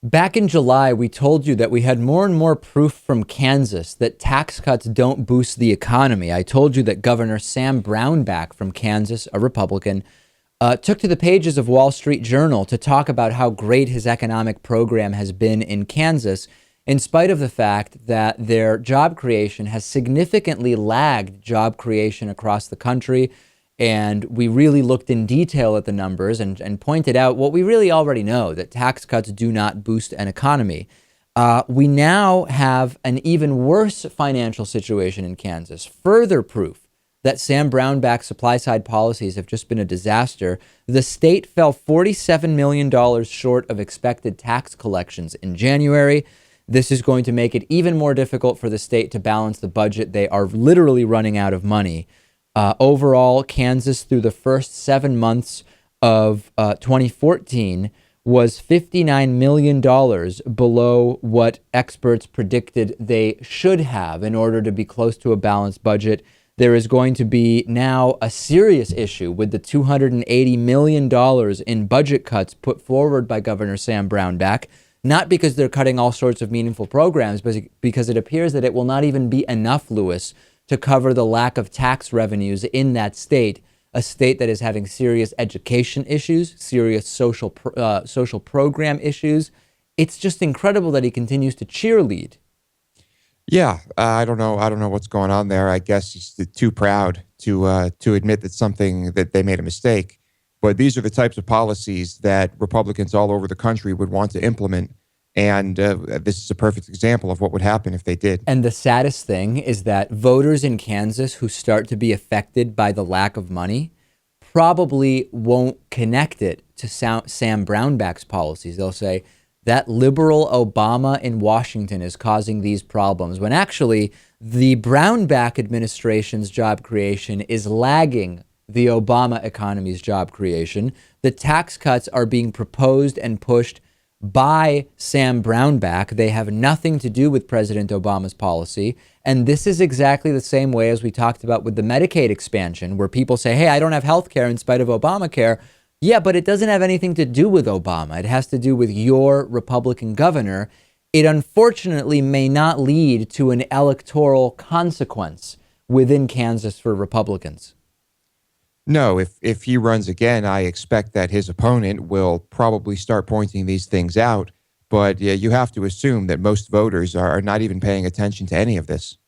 Back in July, we told you that we had more and more proof from Kansas that tax cuts don't boost the economy. I told you that Governor Sam Brownback from Kansas, a Republican, took to the pages of Wall Street Journal to talk about how great his economic program has been in Kansas, in spite of the fact that their job creation has significantly lagged job creation across the country. And we really looked in detail at the numbers and pointed out what we really already know, that tax cuts do not boost an economy. We now have an even worse financial situation in Kansas. Further proof that Sam Brownback's supply side policies have just been a disaster. The state fell $47 million short of expected tax collections in January. This is going to make it even more difficult for the state to balance the budget. They are literally running out of money. Overall, Kansas, through the first 7 months of 2014, was $59 million below what experts predicted they should have in order to be close to a balanced budget. There is going to be now a serious issue with the $280 million in budget cuts put forward by Governor Sam Brownback, not because they're cutting all sorts of meaningful programs, but because it appears that it will not even be enough, Lewis, to cover the lack of tax revenues in that state, a state that is having serious education issues, serious social program issues. It's just incredible that he continues to cheerlead. Yeah, I don't know. I don't know what's going on there. I guess he's too proud to admit that they made a mistake. But these are the types of policies that Republicans all over the country would want to implement. And this is a perfect example of what would happen if they did. And the saddest thing is that voters in Kansas who start to be affected by the lack of money probably won't connect it to Sam Brownback's policies. They'll say that liberal Obama in Washington is causing these problems, when actually the Brownback administration's job creation is lagging the Obama economy's job creation. The tax cuts are being proposed and pushed by Sam Brownback. They have nothing to do with President Obama's policy. And this is exactly the same way as we talked about with the Medicaid expansion, where people say, hey, I don't have health care in spite of Obamacare. Yeah, but it doesn't have anything to do with Obama. It has to do with your Republican governor. It unfortunately may not lead to an electoral consequence within Kansas for Republicans. No, if he runs again, I expect that his opponent will probably start pointing these things out. But yeah, you have to assume that most voters are not even paying attention to any of this.